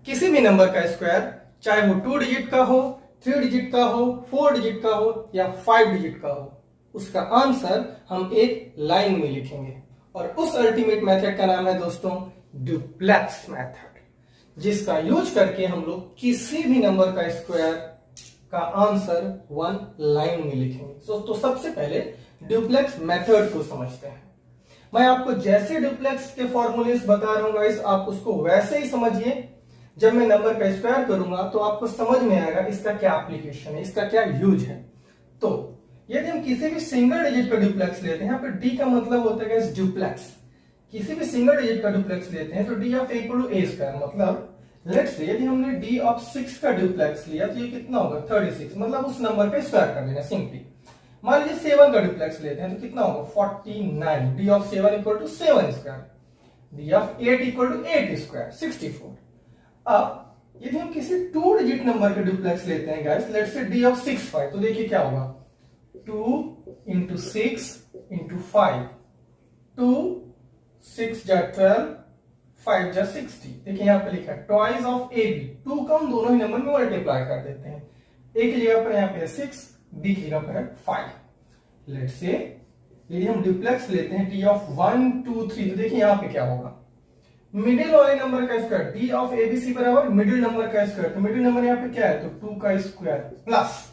किसी भी नंबर का स्क्वायर, चाहे वो 2 डिजिट का हो, 3 डिजिट का हो, 4 डिजिट का हो या 5 डिजिट का हो, उसका आंसर हम एक लाइन में लिखेंगे। और उस अल्टीमेट मेथड का नाम है दोस्तों ड्यूप्लेक्स मेथड, जिसका यूज करके हम लोग किसी भी नंबर का स्क्वायर का आंसर 1 लाइन में लिखेंगे। तो सबसे पहले ड्यूप्लेक्स मेथड को समझते हैं। मैं आपको जैसे ड्यूप्लेक्स के फॉर्मूलेस बता रहा हूं गाइस, आप उसको वैसे ही समझिए। जब मैं नंबर का स्क्वायर करूंगा तो आपको समझ में आएगा इसका क्या एप्लीकेशन है, इसका क्या यूज है। तो यदि हम किसी भी सिंगल डिजिट का ड्यूप्लेक्स लेते हैं, यहाँ पे डी का मतलब होता है ड्यूप्लेक्स। किसी भी सिंगल डिजिट का ड्यूप्लेक्स लेते हैं तो D of equal to a square, मतलब लेट्स से यदि हमने डी ऑफ 6 का ड्यूप्लेक्स लिया तो ये कितना होगा 36, मतलब उस नंबर का स्क्वायर कर देना सिंपली। मान लीजिए 7 का ड्यूप्लेक्स लेते हैं तो कितना होगा 49, D of 7 equal to 7 square, D of 8 equal to 8 square 64। अब यदि हम किसी 2 डिजिट नंबर के ड्यूप्लेक्स लेते हैं guys, let's say D of 6 5, तो देखिए क्या होगा 2 इंटू 6 इंटू 5, 2 6 जा 12, 5 जा 60। देखिए यहां पे लिखा है ट्वाइस ऑफ ए बी, 2 का हम दोनों ही नंबर में मल्टीप्लाई कर देते हैं। ए की जगह पर यहाँ पे 6, बी की जगह पर है 5। लेट्स से यदि हम ड्यूप्लेक्स लेते हैं डी ऑफ 1 2 3, तो देखिए यहां पे क्या होगा मिडिल वाले नंबर का स्क्वायर, डी ऑफ एबीसी बराबर मिडिल नंबर का स्क्वायर, तो मिडिल नंबर यहाँ पे क्या है तो 2 का square plus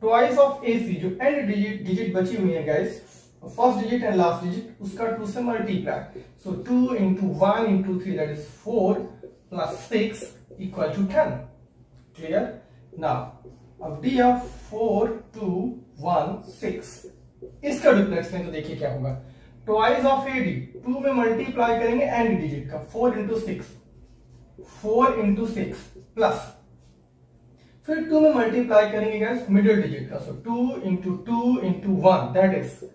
twice of AC, जो एंड डिजिट बची हुई है guys, first digit and last digit, उसका 2 से multiply, so 2 into 1 into 3 that is 4 plus 6 equal to 10। Clear? Now अब डी ऑफ 4 2 1 6, इसका ड्यूप्लेक्स लें तो देखिए क्या होगा ट्वाइस ऑफ एडी, 2 में मल्टीप्लाई करेंगे एंड डिजिट का, 4 इंटू 6, 4 इंटू 6 प्लस फिर 2 में मल्टीप्लाई करेंगे गाइस मिडिल डिजिट का, सो 2 इंटू 2 इंटू 1 दैट इज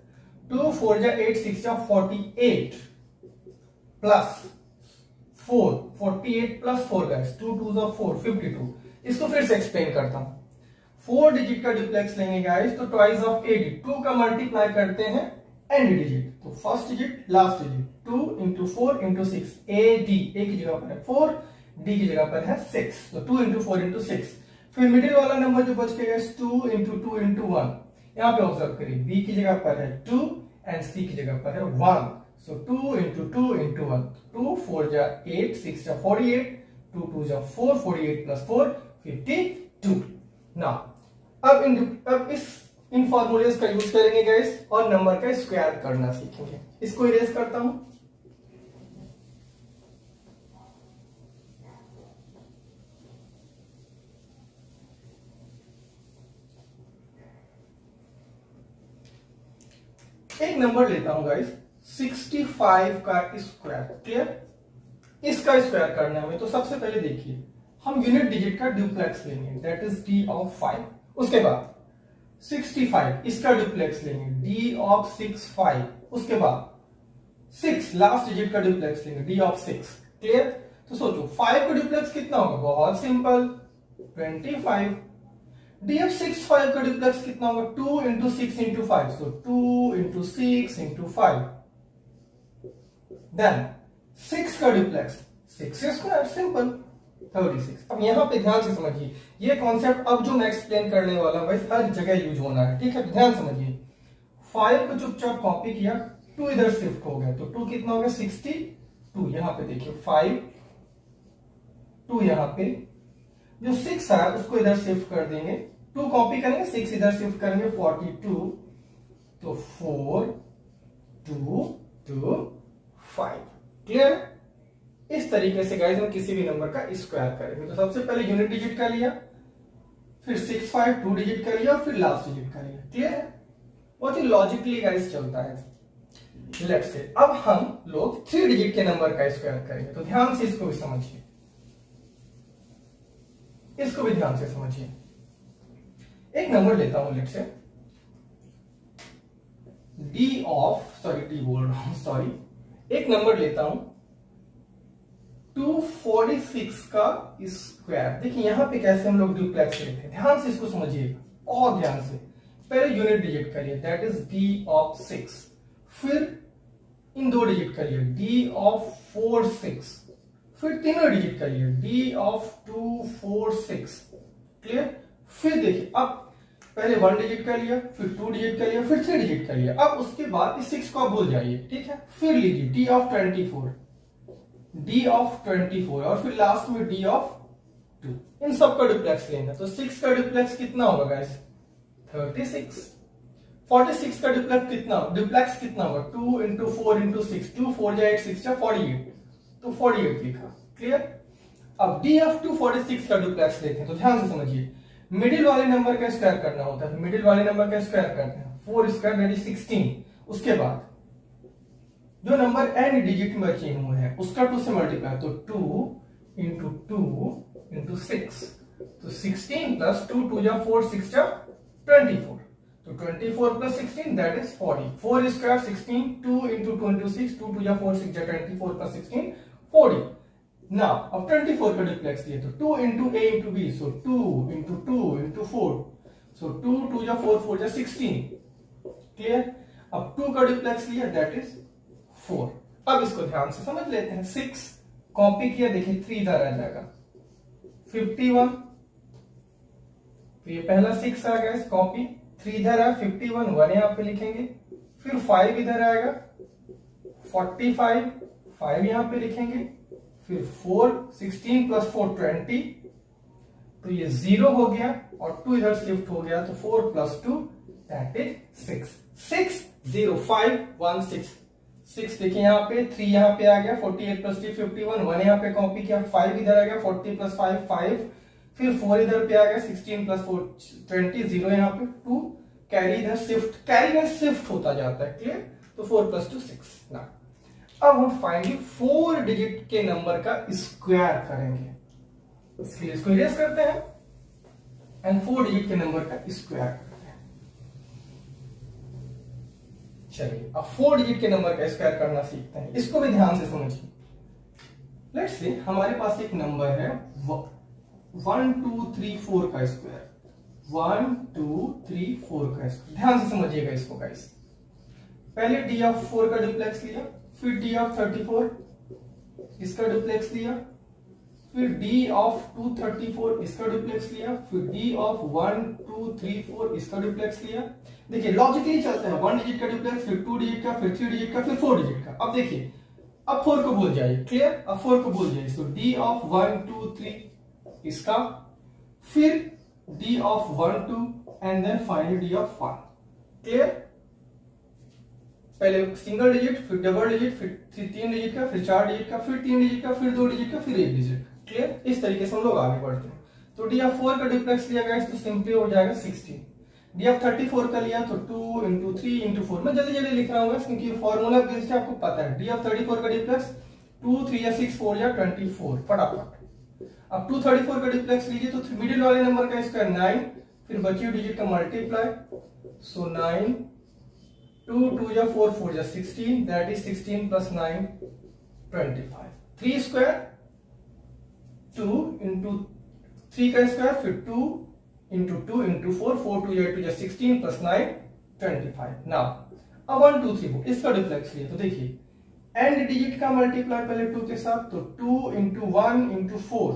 2 4 जा 8 6 जा 48 प्लस 4, 48 प्लस 4 गाइस, 2 2 जा 4 52। इसको फिर से एक्सप्लेन करता हूं। 4 डिजिट का ड्यूप्लेक्स लेंगे गाइस तो ट्वाइस ऑफ एडी, 2 का मल्टीप्लाई करते हैं एंड डिजिट, तो first digit last digit, 2 into 4 into 6, A D, A की जगह पर है 4, डी की जगह पर है 6, तो 2 इंटू 4 इंटू 6। फिर मिडिल वाला नंबर जो बच गया 2 इंटू 2 इंटू 1, यहां पे ऑब्जर्व करिए बी की जगह पर है 2 एंड सी की जगह पर है 1, सो 2 इंटू 2 इंटू 1, 2 4 जा 8 6 जा 48, 2 2 जा 4, 48 प्लस 4 52। नाउ अब इन फॉर्मूलेस का यूज करेंगे गाइस और नंबर का स्क्वायर करना सीखेंगे। इसको इरेज करता हूं। एक नंबर लेता हूं गाइस 65 का स्क्वायर। क्लियर? इसका स्क्वायर करना है तो सबसे पहले देखिए हम यूनिट डिजिट का ड्यूप्लेक्स लेंगे दैट इज डी ऑफ 5, उसके बाद 65 इसका ड्यूप्लेक्स लेंगे डी ऑफ 65, उसके बाद 6 लास्ट डिजिट का ड्यूप्लेक्स लेंगे डी ऑफ 6। क्लियर? तो सोचो 5 का ड्यूप्लेक्स कितना होगा, बहुत सिंपल 25। डी ऑफ 65 का ड्यूप्लेक्स कितना होगा 2 इंटू 6 इंटू 5, सो 2 इंटू 6 इंटू 5, देन 6 का ड्यूप्लेक्स 6 स्क्वायर सिंपल 36। अब यहां पे ध्यान से समझिए ये कॉन्सेप्ट अब जो मैं एक्सप्लेन करने वाला हूं हर जगह यूज होना है, ठीक है? तो ध्यान समझिए 5 को चुपचाप कॉपी किया, 2 इधर शिफ्ट हो गया, तो 2 कितना हो गया 62, यहां पे देखिए 5 2 यहां पे जो 6 है उसको इधर शिफ्ट कर देंगे, 2 कॉपी करेंगे 6 इधर शिफ्ट करेंगे 42, तो 4 2 2 5। क्लियर? इस तरीके से गाइस हम किसी भी नंबर का स्क्वायर करेंगे। तो सबसे पहले यूनिट डिजिट का लिया, फिर 65 2 डिजिट का लिया और फिर लास्ट डिजिट का लिया। क्लियर है? बहुत ही लॉजिकली गाइस चलता है। लेट्स से अब हम लोग 3 डिजिट के नंबर का स्क्वायर करेंगे, तो ध्यान से इसको भी समझिए, इसको भी ध्यान से समझिए। एक नंबर लेता हूं लेट्स से डी बोल रहा हूं सॉरी, एक नंबर लेता हूं 246 का स्क्वायर। देखिए यहां पे कैसे हम लोग ड्यूप्लेक्स लेते हैं, ध्यान से इसको समझिए और ध्यान से। पहले यूनिट डिजिट करिए दैट इज डी ऑफ 6, फिर इन 2 डिजिट करिए डी ऑफ 4 6, फिर तीनों डिजिट का लिया, D ऑफ 2 4 6, क्लियर। फिर देखिए अब पहले 1 डिजिट का लिया, फिर 2 डिजिट का लिया, फिर 3 डिजिट का लिया। अब उसके बाद इस 6 को आप भूल जाइए, ठीक है। फिर लीजिए D ऑफ 24, D ऑफ 24 और फिर लास्ट में D ऑफ 2। इन सब का डुप्लेक्स लेंगे तो 6 का डुप्लेक्स कितना होगा गाइस, 36। 46 का डुप्लेक्स कितना होगा, 2 इंटू 4 इंटू 6, 2 4 जा 8 6 जा 48, तो 48 लिखा, क्लियर। अब D ऑफ 246 का डुप्लेक्स लेते हैं, तो ध्यान से समझिए, मिडिल वाले नंबर का स्क्वायर करना होता है, मिडिल वाले नंबर का स्क्वायर करते हैं, 4 स्क्वायर दैट इज 16। उसके बाद जो नंबर n डिजिट में चेंज हुए हैं उसका 2 से मल्टीप्लाई, तो 2 इंटू 2 इंटू 6, तो 16 प्लस 2 2 जा 4 6 जा 24, तो 24 plus 16 that is 40। 4 square 16, 2 into 26, 2 2 जा 4 6 जा 24 प्लस 16 40। Now, अब 24 का डुप्लेक्स दिए तो 2 into a into b, so 2 into 2 into 4, so 2 2 जा 4 4 जा 16, क्लियर। अब 2 का डुप्लेक्स लिया दैट इज 4। अब इसको ध्यान से समझ लेते हैं, 6 कॉपी किया, देखिए 3 इधर आ जाएगा, 51, तो ये पहला 6 आ गया, इस कॉपी 3 इधर है, 51 1 यहां पे लिखेंगे, फिर 5 इधर आएगा, 45 5 यहां पे लिखेंगे, फिर 4 16 प्लस 4 20, तो ये 0 हो गया और 2 इधर शिफ्ट हो गया, तो 4 प्लस 2 दैट इज 6। 6 0 5 1 6, 6 देखिए यहाँ पे, 3 यहाँ पे आ गया, 48 प्लस 3 51, 1 यहाँ पे कॉपी किया, 5 इधर आ गया, 40 प्लस 5 5, फिर 4 इधर पे आ गया, 16 प्लस 4 20, 0 यहाँ पे, 2 कैरी इधर शिफ्ट, कैरी में शिफ्ट होता जाता है, क्लियर। तो 4 प्लस 2 6। ना अब हम फाइनली 4 डिजिट के नंबर का स्क्वायर करेंगे, इसके लिए इसको इरेज करते हैं एंड 4 डिजिट के नंबर का स्क्वायर करते हैं। चलिए अब 4 डिजिट के नंबर का स्क्वायर करना सीखते हैं, इसको भी ध्यान से समझिए। लेट्स से हमारे पास एक नंबर है 1 2 3 4 का स्क्वायर, 1 2 3 4 का स्क्वायर, ध्यान से समझिएगा इसको गाइस। पहले D ऑफ 4 का डुप्लेक्स लिया, फिर D ऑफ 34 इसका डुप्लेक्स लिया, फिर D ऑफ 234 इसका डुप्लेक्स लिया, फिर D ऑफ 1 2 3 4 इसका डुप्लेक्स लिया। देखिए लॉजिकली चलता है, 1 डिजिट का डुप्लेक्स, फिर 2 डिजिट का, फिर 3 डिजिट का, फिर 4 डिजिट का। अब देखिए अब 4 को भूल जाइए, क्लियर। अब 4 को भूल जाइए, तो D ऑफ 1 2 3 इसका, फिर D of 1 2 and then finally D of 1, clear. पहले सिंगल डिजिट, फिर डबल डिजिट, फिर 3 डिजिट का, फिर 4 डिजिट का, फिर 3 डिजिट का, फिर 2 डिजिट का, फिर 1 डिजिट, क्लियर। इस तरीके से हम लोग आगे बढ़ते हैं। तो D ऑफ 4 का डुप्लेक्स लिया गया तो सिंपली हो जाएगा 16। D ऑफ 34 का लिया तो 2 इंटू 3 इंटू 4, मैं जल्दी जल्दी लिख रहा हूँ क्योंकि फॉर्मूला बेस्ड है, आपको पता है। D ऑफ 34 का डुप्लेक्स 2 3 या 6 4 या 24, फटाफट। अब 234 का डुप्लेक्स लीजिए तो मिडिल वाले नंबर का स्क्वायर 9, फिर बची हुई डिजिट का मल्टीप्लाई, सो 9 2 2 या 4 4 या 16, that is 16 plus 9 25। 3 square 2 into 3 का स्क्वायर, फिर 2 इंटू 2 इंटू 4 4 2 या 2 या 16 प्लस 9 25। नाउ अब 1 2 3 4 इसका डुप्लेक्स लिया, तो देखिए एंड डिजिट का मल्टीप्लाई पहले 2 के साथ, तो 2 इंटू 1 इंटू 4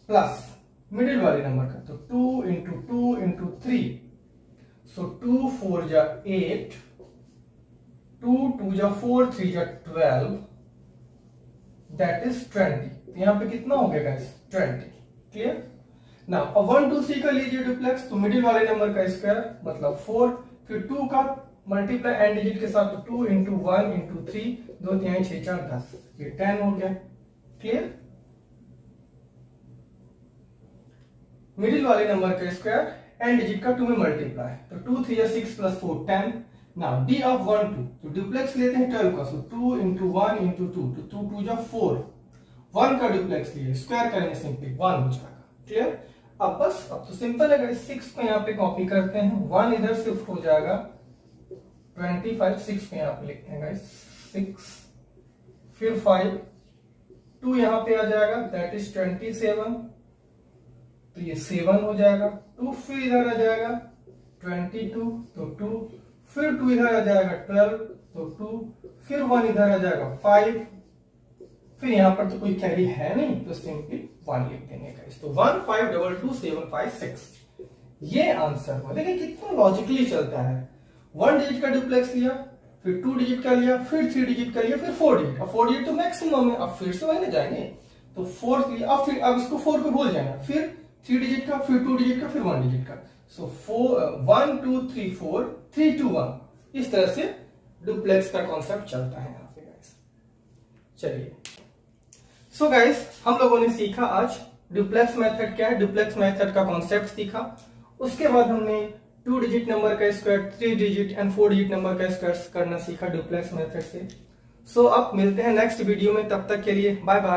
प्लस मिडिल वाले नंबर का, तो 2 इंटू 2 इंटू 3, so 2 4 जा 8, 2 2 जा 4 3 जा 12, that is 20। तो यहां पे कितना हो गया गाइस, 20, क्लियर। नाउ अब 1 2 3 का लीजिए डुप्लेक्स, तो मिडिल वाले नंबर का स्क्वायर मतलब 4, फिर 2 का मल्टीप्लाई एंड डिजिट के साथ, तो 2 इंटू 1 इंटू 3, 2 3 6 4 10, ये 10 हो गया, क्लियर। मिडिल वाले नंबर का स्क्वायर एंड डिजिट का 2 में मल्टीप्लाई, तो 2 3 या 6 प्लस 4 10। नाउ D ऑफ 1 2, तो डुप्लेक्स लेते हैं 12 का, सो 2 इंटू 1 इंटू 2, तो 2 2 जा 4, 1 का डुप्लेक्स लिए, स्क्वायर करेंगे सिंपली 1 हो जाएगा, क्लियर। अब बस अब तो सिंपल है, अगर 6 को यहाँ पे कॉपी करते हैं, 1 इधर शिफ्ट हो जाएगा, 25 6 को यहाँ पे लिखते हैं गाइस 6, फिर 5 2 यहाँ पे आ जाएगा, दैट इज 27, तो ये 7 हो जाएगा, 2 फिर इधर आ जाएगा 22, तो 2 फिर 2 इधर आ जाएगा 12, तो 2 फिर 1 इधर आ जाएगा 5, फिर यहाँ पर तो कोई कैरी है नहीं, तो सिंपली 1 लिख देंगे गाइस। तो 1522756 ये आंसर हुआ। देखिए कितना लॉजिकली चलता है। 1 डिजिट का डुप्लेक्स लिया, फिर 2 डिजिट का लिया, फिर 3 डिजिट का लिया, फिर 4 डिजिट। अब 4 डिजिट तो मैक्सिमम है, अब फिर से वही ना जाएंगे। तो 4 लिया, अब इसको 4 को भूल जाना, फिर 3 डिजिट का, फिर 2 डिजिट का, फिर 1 डिजिट का। सो 1 2 3 4 3 2 1, इस तरह से डुप्लेक्स का कॉन्सेप्ट चलता है यहाँ पे गाइस। चलिए सो गाइस, हम लोगों ने सीखा आज डुप्लेक्स मेथड क्या है, डुप्लेक्स मेथड का कॉन्सेप्ट सीखा। उसके बाद हमने 2 डिजिट नंबर का square, 3 digit and 4 digit number का स्क्वायर करना सीखा डुप्लेक्स मेथड से। सो अब मिलते हैं नेक्स्ट वीडियो में, तब तक के लिए बाय बाय।